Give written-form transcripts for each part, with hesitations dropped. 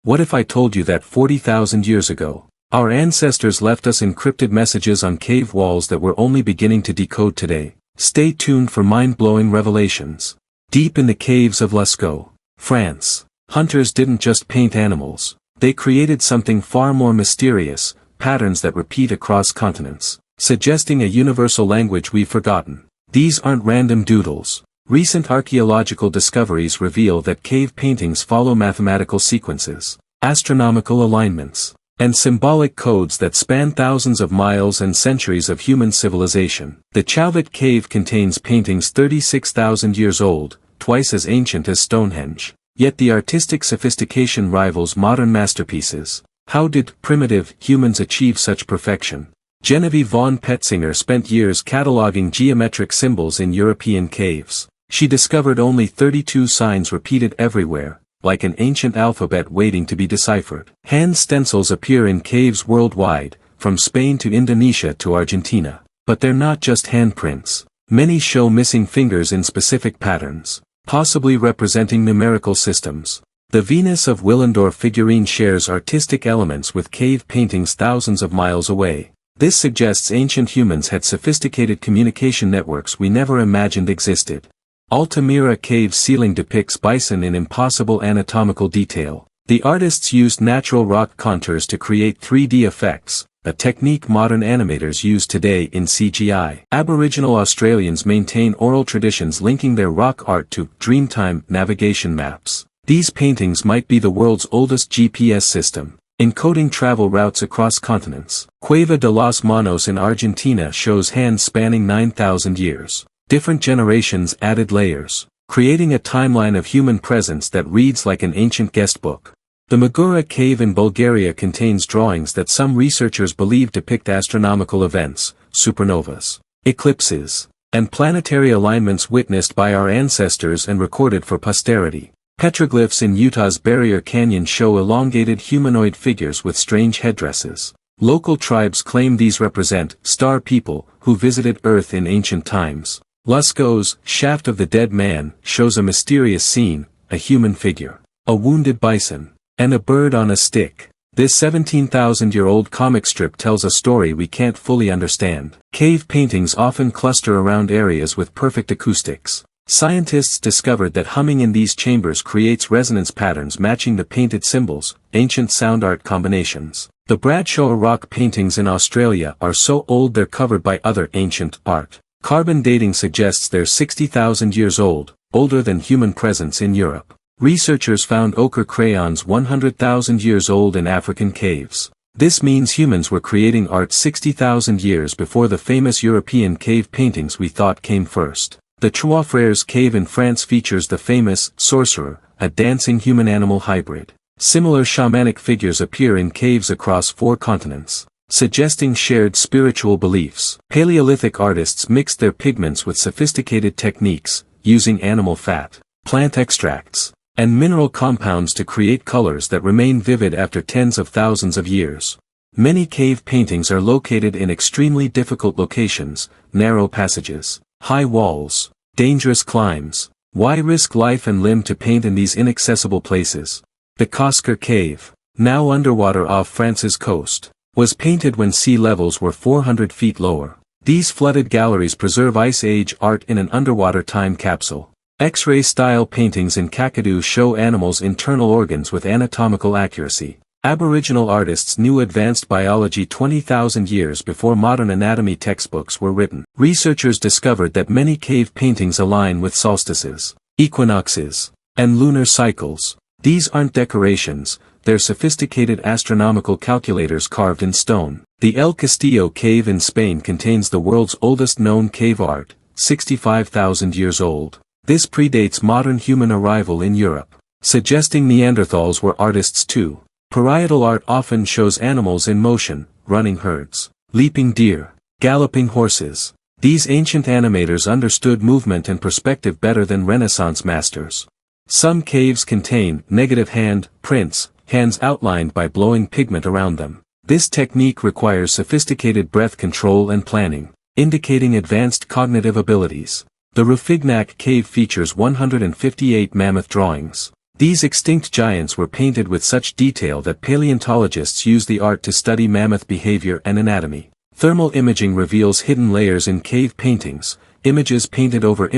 What if I told you that 40,000 years ago, our ancestors left us encrypted messages on cave walls that we're only beginning to decode today? Stay tuned for mind-blowing revelations. Deep in the caves of Lascaux, France, hunters didn't just paint animals, they created something far more mysterious, patterns that repeat across continents, suggesting a universal language we've forgotten. These aren't random doodles. Recent archaeological discoveries reveal that cave paintings follow mathematical sequences, astronomical alignments, and symbolic codes that span thousands of miles and centuries of human civilization. The Chauvet Cave contains paintings 36,000 years old, twice as ancient as Stonehenge. Yet the artistic sophistication rivals modern masterpieces. How did primitive humans achieve such perfection? Genevieve von Petzinger spent years cataloging geometric symbols in European caves. She discovered only 32 signs repeated everywhere, like an ancient alphabet waiting to be deciphered. Hand stencils appear in caves worldwide, from Spain to Indonesia to Argentina. But they're not just handprints. Many show missing fingers in specific patterns, possibly representing numerical systems. The Venus of Willendorf figurine shares artistic elements with cave paintings thousands of miles away. This suggests ancient humans had sophisticated communication networks we never imagined existed. Altamira cave ceiling depicts bison in impossible anatomical detail. The artists used natural rock contours to create 3D effects, a technique modern animators use today in CGI. Aboriginal Australians maintain oral traditions linking their rock art to dreamtime navigation maps. These paintings might be the world's oldest GPS system, encoding travel routes across continents. Cueva de los Monos in Argentina shows hands spanning 9,000 years. Different generations added layers, creating a timeline of human presence that reads like an ancient guestbook. The Magura cave in Bulgaria contains drawings that some researchers believe depict astronomical events, supernovas, eclipses, and planetary alignments witnessed by our ancestors and recorded for posterity. Petroglyphs in Utah's Barrier Canyon show elongated humanoid figures with strange headdresses. Local tribes claim these represent star people who visited Earth in ancient times. Lascaux' Shaft of the Dead Man shows a mysterious scene, a human figure, a wounded bison, and a bird on a stick. This 17,000-year-old comic strip tells a story we can't fully understand. Cave paintings often cluster around areas with perfect acoustics. Scientists discovered that humming in these chambers creates resonance patterns matching the painted symbols, ancient sound art combinations. The Bradshaw rock paintings in Australia are so old they're covered by other ancient art. Carbon dating suggests they're 60,000 years old, older than human presence in Europe. Researchers found ochre crayons 100,000 years old in African caves. This means humans were creating art 60,000 years before the famous European cave paintings we thought came first. The Trois Frères cave in France features the famous sorcerer, a dancing human-animal hybrid. Similar shamanic figures appear in caves across 4 continents, suggesting shared spiritual beliefs. Paleolithic artists mixed their pigments with sophisticated techniques, using animal fat, plant extracts, and mineral compounds to create colors that remain vivid after tens of thousands of years. Many cave paintings are located in extremely difficult locations, narrow passages, high walls, dangerous climbs. Why risk life and limb to paint in these inaccessible places? The Cosquer Cave, now underwater off France's coast, was painted when sea levels were 400 feet lower. These flooded galleries preserve Ice Age art in an underwater time capsule. X-ray style paintings in Kakadu show animals' internal organs with anatomical accuracy. Aboriginal artists knew advanced biology 20,000 years before modern anatomy textbooks were written. Researchers discovered that many cave paintings align with solstices, equinoxes, and lunar cycles. These aren't decorations, they're sophisticated astronomical calculators carved in stone. The El Castillo cave in Spain contains the world's oldest known cave art, 65,000 years old. This predates modern human arrival in Europe, suggesting Neanderthals were artists too. Parietal art often shows animals in motion, running herds, leaping deer, galloping horses. These ancient animators understood movement and perspective better than Renaissance masters. Some caves contain negative hand prints, hands outlined by blowing pigment around them. This technique requires sophisticated breath control and planning, indicating advanced cognitive abilities. The Rufignac cave features 158 mammoth drawings. These extinct giants were painted with such detail that paleontologists use the art to study mammoth behavior and anatomy. Thermal imaging reveals hidden layers in cave paintings, images painted over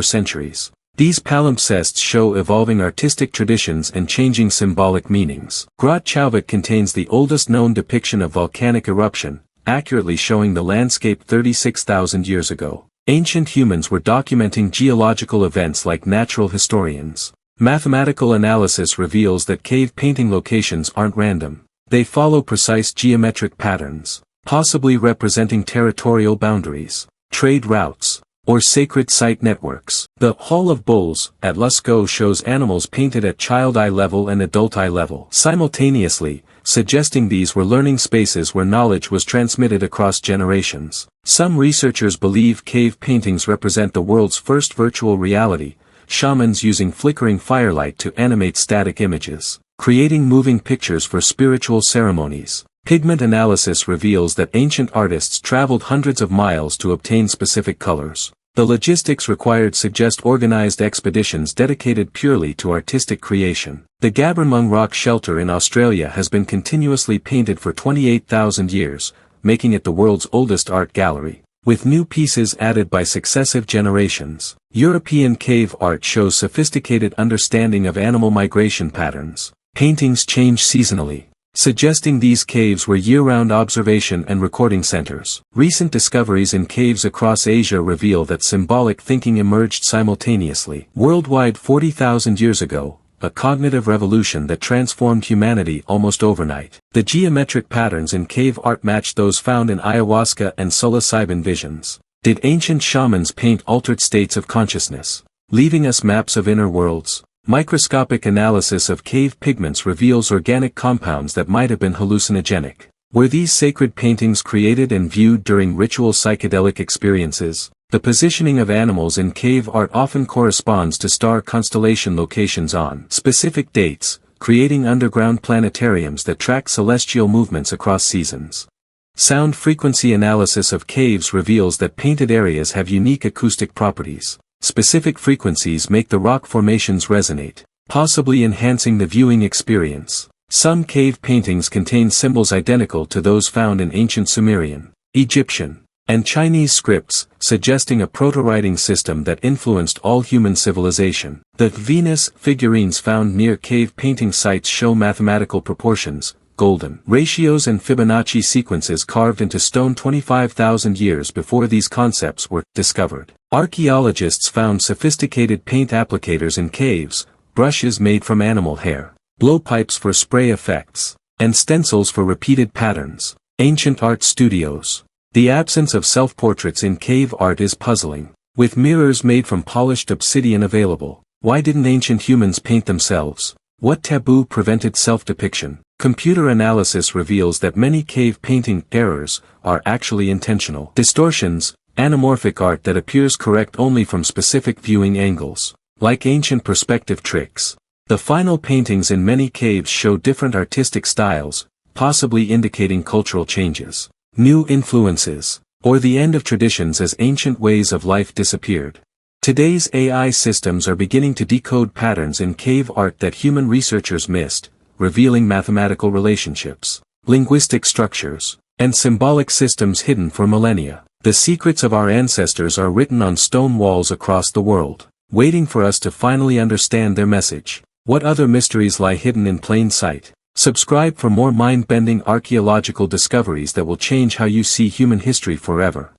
centuries. These palimpsests show evolving artistic traditions and changing symbolic meanings. Grot Chauvet contains the oldest known depiction of volcanic eruption, accurately showing the landscape 36,000 years ago. Ancient humans were documenting geological events like natural historians. Mathematical analysis reveals that cave painting locations aren't random. They follow precise geometric patterns, possibly representing territorial boundaries, trade routes, or sacred site networks. The Hall of Bulls at Lascaux shows animals painted at child eye level and adult eye level simultaneously, suggesting these were learning spaces where knowledge was transmitted across generations. Some researchers believe cave paintings represent the world's first virtual reality, shamans using flickering firelight to animate static images, creating moving pictures for spiritual ceremonies. Pigment analysis reveals that ancient artists traveled hundreds of miles to obtain specific colors. The logistics required suggest organized expeditions dedicated purely to artistic creation. The Gabbermung Rock Shelter in Australia has been continuously painted for 28,000 years, making it the world's oldest art gallery, with new pieces added by successive generations. European cave art shows sophisticated understanding of animal migration patterns. Paintings change seasonally, suggesting these caves were year-round observation and recording centers. Recent discoveries in caves across Asia reveal that symbolic thinking emerged simultaneously. Worldwide 40,000 years ago, a cognitive revolution that transformed humanity almost overnight. The geometric patterns in cave art matched those found in ayahuasca and psilocybin visions. Did ancient shamans paint altered states of consciousness, leaving us maps of inner worlds? Microscopic analysis of cave pigments reveals organic compounds that might have been hallucinogenic. Were these sacred paintings created and viewed during ritual psychedelic experiences? The positioning of animals in cave art often corresponds to star constellation locations on specific dates, creating underground planetariums that track celestial movements across seasons. Sound frequency analysis of caves reveals that painted areas have unique acoustic properties. Specific frequencies make the rock formations resonate, possibly enhancing the viewing experience. Some cave paintings contain symbols identical to those found in ancient Sumerian, Egyptian, and Chinese scripts, suggesting a proto-writing system that influenced all human civilization. The Venus figurines found near cave painting sites show mathematical proportions, golden ratios and Fibonacci sequences carved into stone 25,000 years before these concepts were discovered. Archaeologists found sophisticated paint applicators in caves, brushes made from animal hair, blowpipes for spray effects, and stencils for repeated patterns. Ancient art studios. The absence of self-portraits in cave art is puzzling. With mirrors made from polished obsidian available, why didn't ancient humans paint themselves? What taboo prevented self-depiction? Computer analysis reveals that many cave painting errors are actually intentional distortions, anamorphic art that appears correct only from specific viewing angles. Like ancient perspective tricks, the final paintings in many caves show different artistic styles, possibly indicating cultural changes, new influences, or the end of traditions as ancient ways of life disappeared. Today's AI systems are beginning to decode patterns in cave art that human researchers missed, revealing mathematical relationships, linguistic structures, and symbolic systems hidden for millennia. The secrets of our ancestors are written on stone walls across the world, waiting for us to finally understand their message. What other mysteries lie hidden in plain sight? Subscribe for more mind-bending archaeological discoveries that will change how you see human history forever.